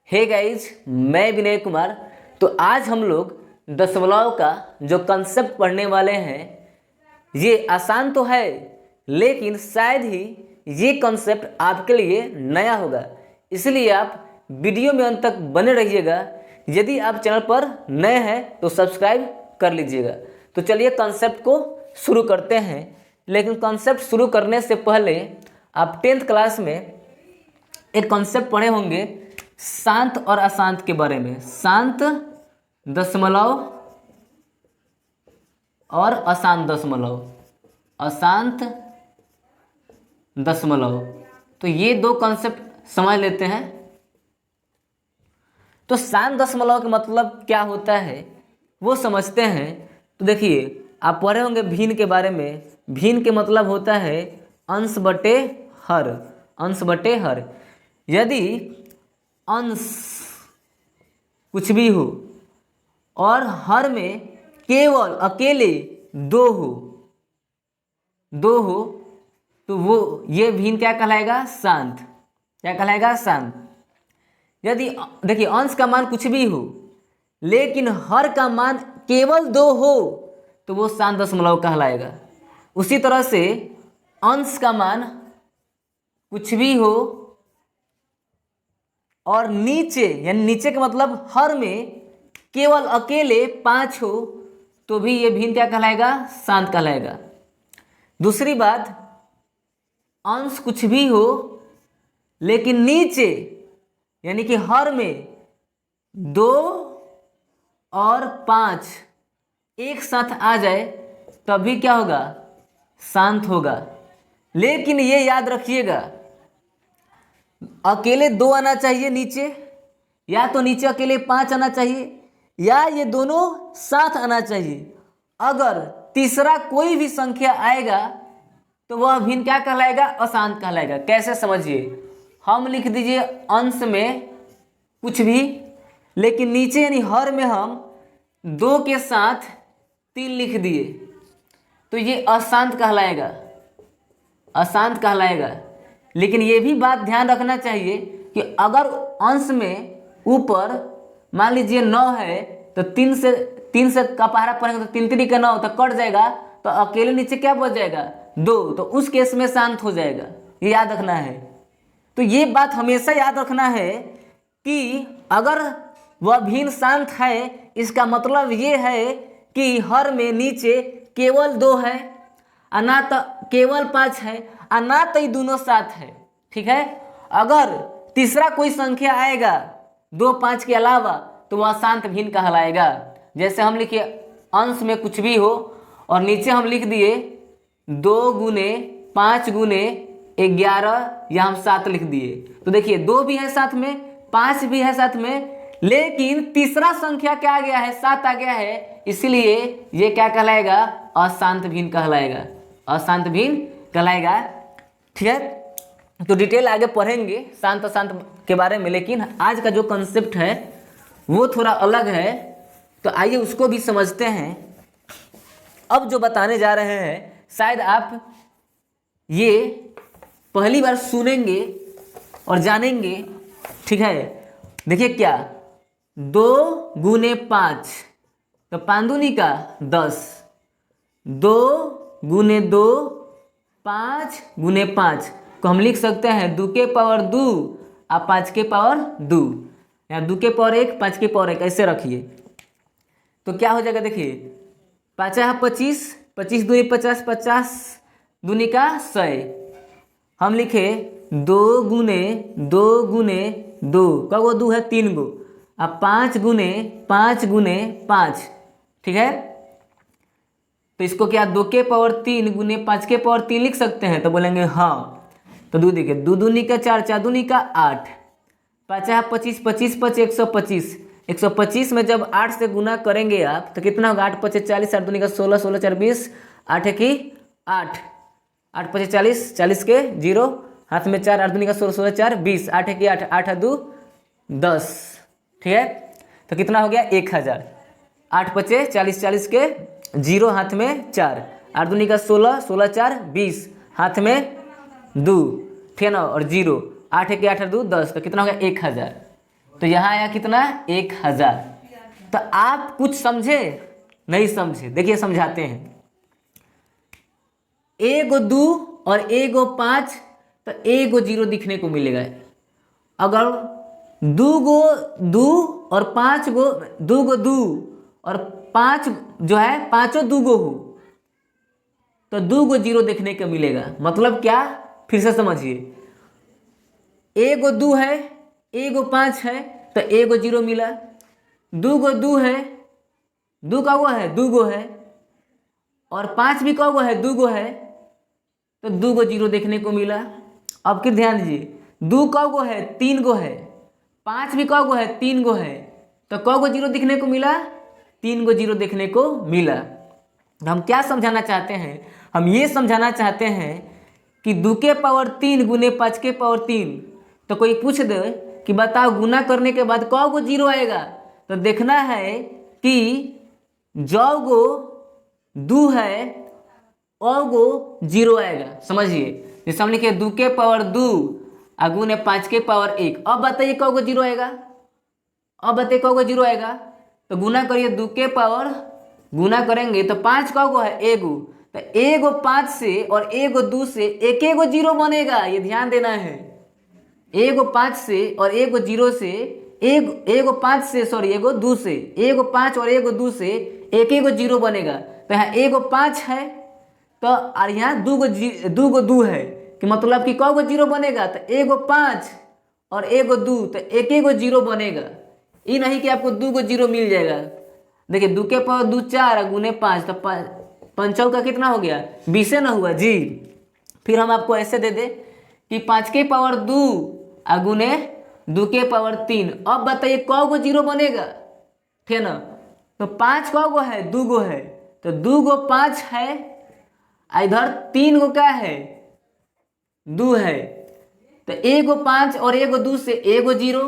Hey guys, मैं विनय कुमार। तो आज हम लोग दशमलव का जो कंसेप्ट पढ़ने वाले हैं, ये आसान तो है लेकिन शायद ही ये कंसेप्ट आपके लिए नया होगा, इसलिए आप वीडियो में अंत तक बने रहिएगा। यदि आप चैनल पर नए हैं तो सब्सक्राइब कर लीजिएगा। तो चलिए कंसेप्ट को शुरू करते हैं। लेकिन कंसेप्ट शुरू करने से पहले आप 10th क्लास में एक कंसेप्ट पढ़े होंगे शांत और अशांत के बारे में। शांत दशमलव और अशांत दशमलव, अशांत दशमलव। तो ये दो कंसेप्ट समझ लेते हैं। तो शांत दशमलव का मतलब क्या होता है वो समझते हैं। तो देखिए, आप पढ़े होंगे भिन्न के बारे में। भिन्न के मतलब होता है अंश बटे हर, अंश बटे हर। यदि अंश कुछ भी हो और हर में केवल अकेले दो हो तो वो ये भिन्न क्या कहलाएगा? शांत। क्या कहलाएगा? शांत। यदि देखिए अंश का मान कुछ भी हो लेकिन हर का मान केवल 2 हो तो वो शांत दशमलव कहलाएगा। उसी तरह से अंश का मान कुछ भी हो और नीचे, यानी नीचे का मतलब हर में केवल अकेले 5 हो तो भी ये भिन्न क्या कहलाएगा? शांत कहलाएगा। दूसरी बात, अंश कुछ भी हो लेकिन नीचे यानी कि हर में 2 और 5 एक साथ आ जाए तभी क्या होगा? शांत होगा। लेकिन ये याद रखिएगा, अकेले 2 आना चाहिए नीचे, या तो नीचे अकेले 5 आना चाहिए, या ये दोनों साथ आना चाहिए। अगर तीसरा कोई भी संख्या आएगा तो वह भिन्न क्या कहलाएगा? अशांत कहलाएगा। कैसे समझिए, हम लिख दीजिए अंश में कुछ भी लेकिन नीचे यानी हर में हम 2 के साथ 3 लिख दिए तो ये अशांत कहलाएगा, अशांत कहलाएगा। लेकिन ये भी बात ध्यान रखना चाहिए कि अगर अंश में ऊपर मान लीजिए 9 है तो 3 से का पहाड़ा पड़ेगा तो 3 3 का 9 तो कट जाएगा, तो अकेले नीचे क्या बच जाएगा? 2। तो उस केस में शांत हो जाएगा। ये याद रखना है। तो ये बात हमेशा याद रखना है कि अगर वह भिन्न शांत है, इसका मतलब ये है कि हर में नीचे केवल 2 है और ना तो केवल 5 है और ना तो ये दोनों साथ है। ठीक है। अगर तीसरा कोई संख्या आएगा 2 5 के अलावा तो वह शांत भिन्न कहलाएगा। जैसे हम लिखे अंश में कुछ भी हो और नीचे हम लिख दिए 2 गुने 5 गुने 11 या हम 7 लिख दिए। तो देखिए 2 भी है साथ में, 5 भी है साथ में, लेकिन तीसरा संख्या क्या आ गया है? 7 आ गया है। इसलिए ये क्या कहलाएगा? अशांत भिन्न कहलाएगा, अशांत भिन्न कहलाएगा। ठीक है। तो डिटेल आगे पढ़ेंगे शांत अशांत के बारे में, लेकिन आज का जो कंसेप्ट है वो थोड़ा अलग है। तो आइए उसको भी समझते हैं। अब जो बताने जा रहे हैं शायद आप ये पहली बार सुनेंगे और जानेंगे। ठीक है। देखिए क्या, 2 गुने 5 तो 5 दूनी का 10, 2 गुने 2 5 गुने 5 को हम लिख सकते हैं 2 के पावर 2 और 5 के पावर 2, या 2 के पावर 1 5 के पावर 1 ऐसे रखिए। तो क्या हो जाएगा? देखिए 5 है 25, 25 दूनी 50, 50 दूनी का 100। हम लिखे 2 गुने 2 गुने 2 का वो 2 है 3 गो, अब 5 गुने 5 गुने 5। ठीक है। तो इसको क्या 2 के पावर 3 गुने 5 के पावर 3 लिख सकते हैं? तो बोलेंगे हाँ। तो 2 देखिए 2 दूनी का 4, 4 दूनी का 8, 5 है 25, 25 5 125, 125 में जब 8 से गुना करेंगे आप तो कितना होगा? 8 5 40, 8 दूनी का 16, 16 4 20, 8 है कि 8, 8 5 40, 40 के 0 हाथ में 4, 8 दूनी का 16, 16 4 20, 8 है कि 8, 8 है 2 10। ठीक है। तो कितना हो गया? 1000। 8 5 40, 40 के 0 हाथ में 4, 8 दूनी का 16, 16 4 20 हाथ में 2, ठीक है ना, और 0, 8 है कि 8 है 2 10। तो कितना हो गया? 1000। तो यहाँ आया कितना 1000। तो आप कुछ समझे नहीं समझे, देखिए समझाते हैं। एगो 2 और एगो 5, तो एगो 0 दिखने को मिलेगा। अगर 2 और 5 गो 2 और 5 जो है पाँचों 2 हो, तो 2 0 देखने को मिलेगा। मतलब क्या, फिर से समझिए। एगो 2 है, एगो 5 है, तो एगो 0 मिला। 2 है, 2 का वो है 2 है, और 5 भी का वो है 2 है, तो 2 0 देखने को मिला। अब फिर ध्यान दीजिए, 2 का वो है 3 है, 5 भी का वो है 3 है, तो का 0 दिखने को मिला 3 0 देखने को मिला। हम क्या समझाना चाहते हैं, हम ये समझाना चाहते हैं कि 2 के पावर 3 गुने 5 के पावर 3। तो कोई पूछ दे कि बताओ गुना करने के बाद कौ गो 0 आएगा, तो देखना है कि जो गो 2 है और गो 0 आएगा। समझिए, जैसे हम लिखे 2 के पावर 2 गुने 5 के पावर 1। अब बताइए कौ गो 0 आएगा, अब बताइए कौ गो 0 आएगा। तो गुना करिए 2 के पावर, गुना करेंगे तो 5 का गो है एगो, तो एगो 5 से और एगो 2 से एक 0 बनेगा। ये ध्यान देना है। एगो 5 से और एगो 0 से एगो 5 से सॉरी एगो 2 से, एगो 5 और एगो 2 से एक 0 बनेगा। तो यहाँ एगो 5 है, तो और यहाँ 2 2 है, कि मतलब कि कौ गो 0 बनेगा, तो एगो 5 और एगो 2, तो एक 0 बनेगा। ये नहीं कि आपको 2 0 मिल जाएगा। देखिए 2 के पावर 2 4 गुने 5, तो 5 का कितना हो गया 20 ना हुआ जी। फिर हम आपको ऐसे दे दे कि 5 के पावर 2 गुने 2 के पावर 3। अब बताइए कौ गो 0 बनेगा, ठीक है ना। तो 5 कौ गो है 2 है, तो 2 5 है, इधर 3 क्या है 2 है, तो एगो 5 और एगो 2 से एगो 0,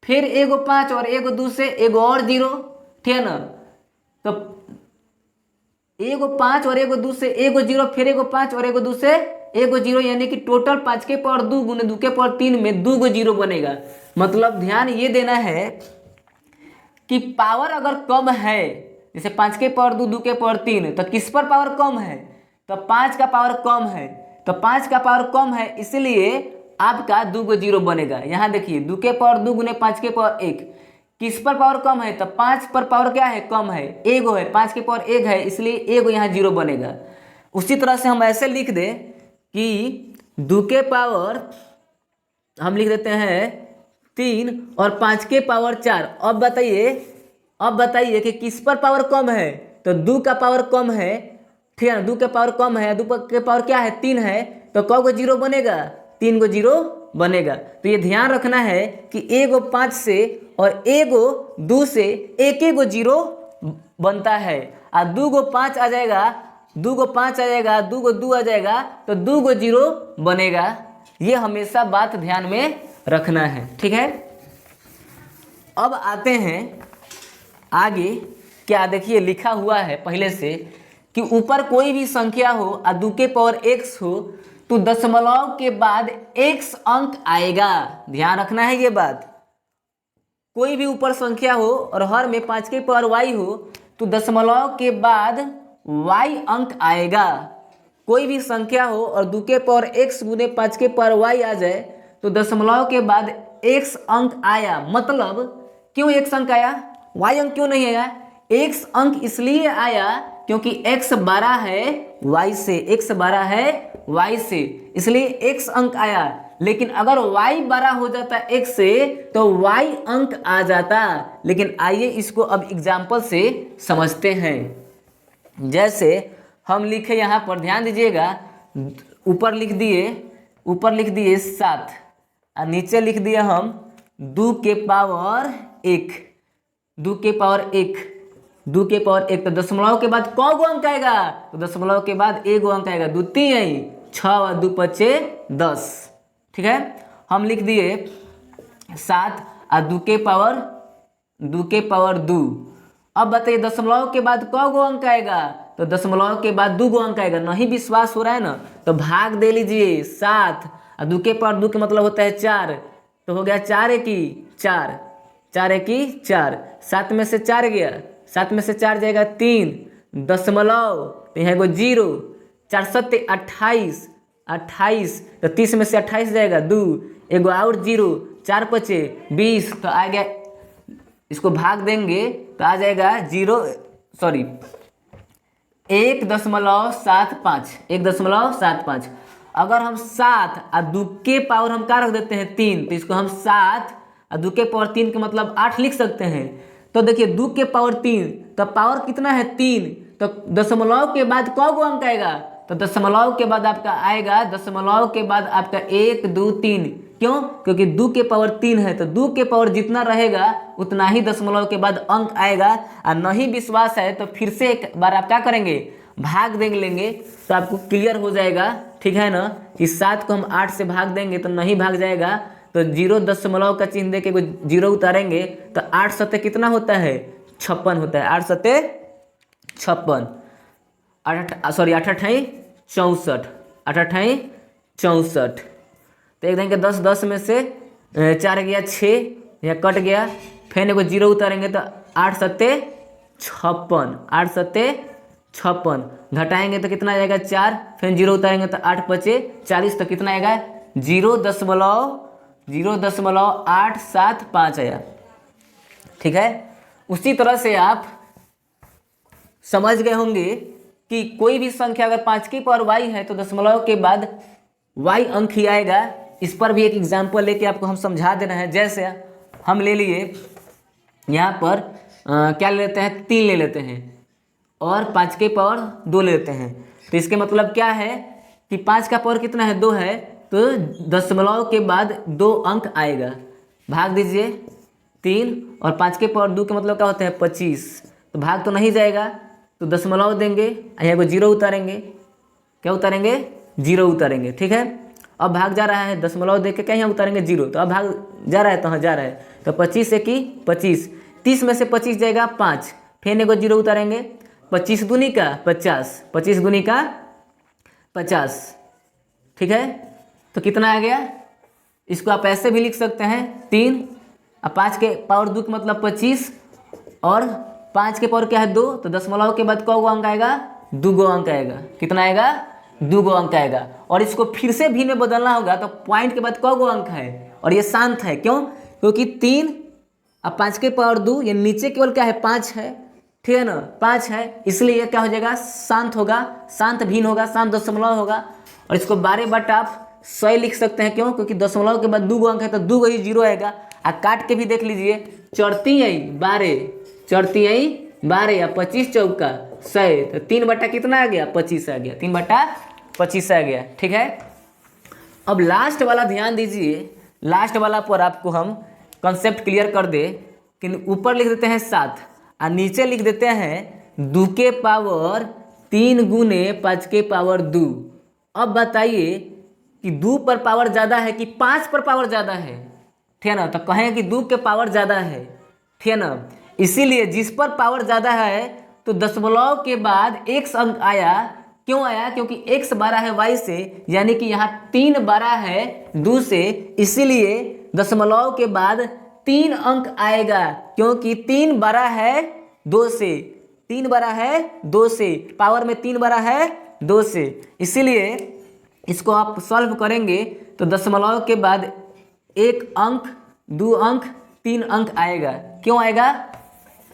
फिर एगो 5 और एगो 2 से एगो और 0, ठीक है ना। तो एगो 5 और एगो 2 से एगो 0, फिर एगो 5 और एगो 2 से एगो 0, यानी कि टोटल 5 के पावर 2 गुने 2 के पावर 3 में 2 0 बनेगा। मतलब ध्यान ये देना है कि पावर अगर कम है, जैसे 5 के पावर 2 2 के पावर 3, तो किस पर पावर कम है, तो 5 का पावर कम है। तो 5 का पावर कम है, इसलिए आपका 2 0 बनेगा। यहाँ देखिए 2 के पावर 2 गुने 5 के पावर 1, किस पर पावर कम है, तो 5 पर पावर क्या है कम है, एगो है, 5 के पावर 1 है, इसलिए एगो यहाँ 0 बनेगा। उसी तरह से हम ऐसे लिख दें कि 2 के पावर हम लिख देते हैं 3 और 5 के पावर 4। अब बताइए कि किस पर पावर कम है, तो 2 का पावर कम है, ठीक है ना। 2 का पावर कम है, 2 के पावर क्या है 3 है, तो कौ गो 0 बनेगा 3 0 बनेगा। तो ये ध्यान रखना है कि एगो 5 से और एगो 2 से एक 0 बनता है, और 2 5 आ जाएगा, 2 5 आ जाएगा, 2 2 आ जाएगा, तो 2 0 बनेगा। ये हमेशा बात ध्यान में रखना है, ठीक है। अब आते हैं आगे। क्या देखिए लिखा हुआ है पहले से कि ऊपर कोई भी संख्या हो और 2 के पावर x हो, तो दशमलव के बाद x अंक आएगा। ध्यान रखना है ये बात। कोई भी ऊपर संख्या हो और हर में 5 के पावर y हो, तो दशमलव के बाद y अंक आएगा। कोई भी संख्या हो और 2 के पावर x गुने 5 के पावर y आ जाए, तो दशमलव के बाद x अंक आया। मतलब क्यों x अंक आया, y अंक क्यों नहीं आया। x अंक इसलिए आया क्योंकि x बड़ा है y से, x बड़ा है y से, इसलिए x अंक आया। लेकिन अगर y बड़ा हो जाता x से तो y अंक आ जाता। लेकिन आइए इसको अब एग्जाम्पल से समझते हैं। जैसे हम लिखे यहाँ पर, ध्यान दीजिएगा, ऊपर लिख दिए 7 और नीचे लिख दिए हम 2 के पावर 1, 2 के पावर 1, 2 के पावर 1। तो दशमलव के बाद कौ गो अंक आएगा, तो दशमलव के बाद एगो अंक आएगा। 2 3 6 और 2 5 10, ठीक है। हम लिख दिए 7 और 2 के पावर 2। अब बताइए दशमलव के बाद कौ गो अंक आएगा, तो दशमलव के बाद 2 गो अंक आएगा। नहीं विश्वास हो रहा है ना, तो भाग दे लीजिए 7 और 2 के पावर 2 का मतलब होता है 4, तो हो गया 4 1 4, 4 एकी 4, 7 में से 4 गया, 7 में से 4 जाएगा 3 दशमलव, तो यहाँ एगो 0, 4 सत्ते 28, 28 तो 30 में से 28 जाएगा 2, एगो और 0, 4 पचे 20, तो आ गया, इसको भाग देंगे तो आ जाएगा 1.75, 1.75। अगर हम 7 और 2 के पावर हम क्या रख देते हैं 3, तो इसको हम 7 और 2 के पावर 3 के मतलब 8 लिख सकते हैं। तो देखिए 2 के पावर 3, तो पावर कितना है 3, तो दशमलव के बाद कौ गो अंक आएगा, तो दशमलव के बाद आपका आएगा, दशमलव के बाद आपका 1 2 3, क्यों, क्योंकि 2 के पावर 3 है, तो 2 के पावर जितना रहेगा उतना ही दशमलव के बाद अंक आएगा। और नहीं विश्वास है तो फिर से एक बार आप क्या करेंगे, भाग देख लेंगे तो आपको क्लियर हो जाएगा, ठीक है ना। कि 7 को हम 8 से भाग देंगे तो नहीं भाग जाएगा, तो 0 दशमलव का चिन्ह दे के 0 उतारेंगे तो 8 सत्ते कितना होता है 56 होता है, 8 सत्ते 56, 8 8 64, 8 64। तो एक देंगे 10, 10 में से 4 गया 6, यहाँ कट गया, फिर एगो 0 उतारेंगे तो 8 सत्ते 56, 8 सत्ते 56, घटाएंगे तो कितना आएगा 4, फिर 0 उतारेंगे तो 8 पचे 40, तो कितना आएगा 0.875 आया, ठीक है। उसी तरह से आप समझ गए होंगे कि कोई भी संख्या अगर 5 की पावर y है तो दशमलव के बाद y अंक ही आएगा। इस पर भी एक एग्जाम्पल लेके आपको हम समझा दे रहे हैं। जैसे हम ले लिए यहाँ पर क्या ले लेते हैं 3 ले लेते हैं और 5 के पावर 2 ले लेते हैं, तो इसके मतलब क्या है कि 5 का पावर कितना है 2 है, तो दशमलव के बाद 2 अंक आएगा, भाग दीजिए 3 और 5 के पावर 2 के मतलब क्या होता है 25, तो भाग तो नहीं जाएगा, तो दशमलव देंगे, यहाँ को 0 उतारेंगे, क्या उतारेंगे 0 उतारेंगे, ठीक है। अब भाग जा रहा है, दशमलव देख के क्या यहाँ उतारेंगे 0, तो अब भाग जा रहा है तो हाँ जा रहा है, तो 25 से की 25, 30 में से 25 जाएगा 5, फिर एगो 0 उतारेंगे, 25 दूनी का 50, 25 दूनी का 50, ठीक है। तो कितना आ गया, इसको आप ऐसे भी लिख सकते हैं 3 और 5 के पावर 2 का मतलब 25 और 5 के पावर क्या है 2, तो दशमलव के बाद कौ गो अंक आएगा 2 गो अंक आएगा, कितना आएगा 2 गो अंक आएगा। और इसको फिर से भी में बदलना होगा तो पॉइंट के बाद कौ गो अंक है, और ये शांत है, क्यों, क्योंकि 3 और 5 के पावर 2, ये नीचे केवल क्या है 5 है, ठीक है ना, 5 है, इसलिए क्या हो जाएगा शांत होगा, शांत भिन्न होगा, शांत दशमलव होगा। और इसको 12 आप 100 लिख सकते हैं, क्यों, क्योंकि दशमलव के बाद 2 गो अंक है तो 2 गो ही 0 आएगा। और काट के भी देख लीजिए, चढ़ती आई 12, चढ़ती आई 12 या 25 चौका 100, तो 3 कितना आ गया 25 आ गया, 3/25 आ गया, ठीक है। अब लास्ट वाला ध्यान दीजिए, लास्ट वाला पर आपको हम कंसेप्ट क्लियर कर दे कि ऊपर लिख देते हैं 7 और नीचे लिख देते हैं 2 के पावर 3 गुने 5 के पावर 2। अब बताइए कि 2 पर पावर ज़्यादा है कि 5 पर पावर ज़्यादा है, ठीक है ना, तो कहें कि 2 के पावर ज़्यादा है, ठीक है ना। इसीलिए जिस पर पावर ज़्यादा है तो दशमलव के बाद x अंक आया, क्यों आया, क्योंकि x बड़ा है y से, यानी कि यहाँ 3 बड़ा है 2 से, इसीलिए दशमलव के बाद 3 अंक आएगा, क्योंकि 3 बड़ा है 2 से, 3 बड़ा है 2 से, पावर में 3 बड़ा है 2 से, इसीलिए इसको आप सॉल्व करेंगे तो दशमलव के बाद 1 अंक 2 अंक 3 अंक आएगा। क्यों आएगा,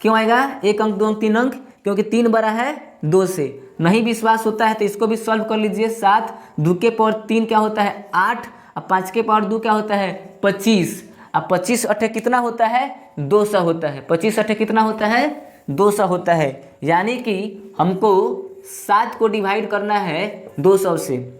क्यों आएगा 1 अंक 2 अंक 3 अंक, क्योंकि 3 बड़ा है 2 से। नहीं विश्वास होता है तो इसको भी सॉल्व कर लीजिए। 7 2 के पावर 3 क्या होता है 8 और 5 के पावर 2 क्या होता है 25, अब 25 अठे कितना होता है 200 होता है, 25 अठे कितना होता है 200 होता है, यानी कि हमको 7 को डिवाइड करना है 200 से,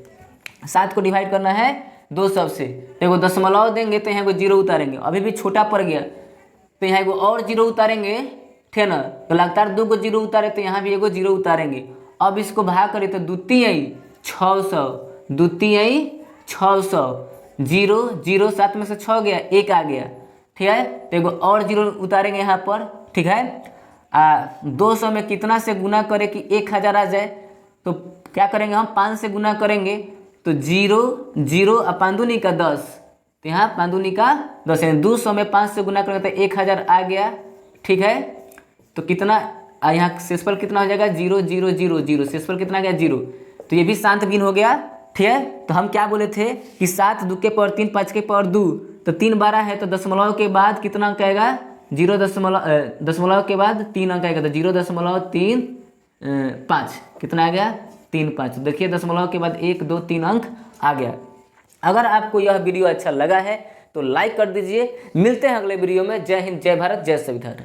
7 को डिवाइड करना है 200 से, तो एगो दशमलव देंगे तो यहाँ को 0 उतारेंगे, अभी भी छोटा पड़ गया तो यहाँ एगो और 0 उतारेंगे, ठीक है ना, तो लगातार 2 को 0 उतारे तो यहाँ भी एगो 0 उतारेंगे। अब इसको भाग करें तो 2 तिहाई 600, 2 तिहाई 600, 0 0 7 में से 6 गया 1 आ गया, ठीक है, तो एगो और 0 उतारेंगे यहाँ पर, ठीक है। 200 में कितना से गुना करें कि 1000 आ जाए, तो क्या करेंगे हम 5 से गुना करेंगे तो 0 0 और 5 दूनी का 10, तो यहाँ 5 दूनी का 10 यानी 200 में 5 से गुना करेंगे तो 1000 आ गया। ठीक है, तो कितना यहाँ शेषफल कितना हो जाएगा 0 0 0 0, शेषफल कितना गया 0। तो ये भी शांत भिन्न हो गया। ठीक है, तो हम क्या बोले थे कि 7 2 के पावर 3 5 के पावर 2, तो 3 12 है तो दशमलव के बाद कितना अंक आएगा 0 दशमलव के बाद 3 अंक आएगा तो 0.35 कितना आ गया 3 5। देखिए दशमलव के बाद 1 2 3 अंक आ गया। अगर आपको यह वीडियो अच्छा लगा है तो लाइक कर दीजिए। मिलते हैं अगले वीडियो में। जय हिंद, जय भारत, जय संविधान।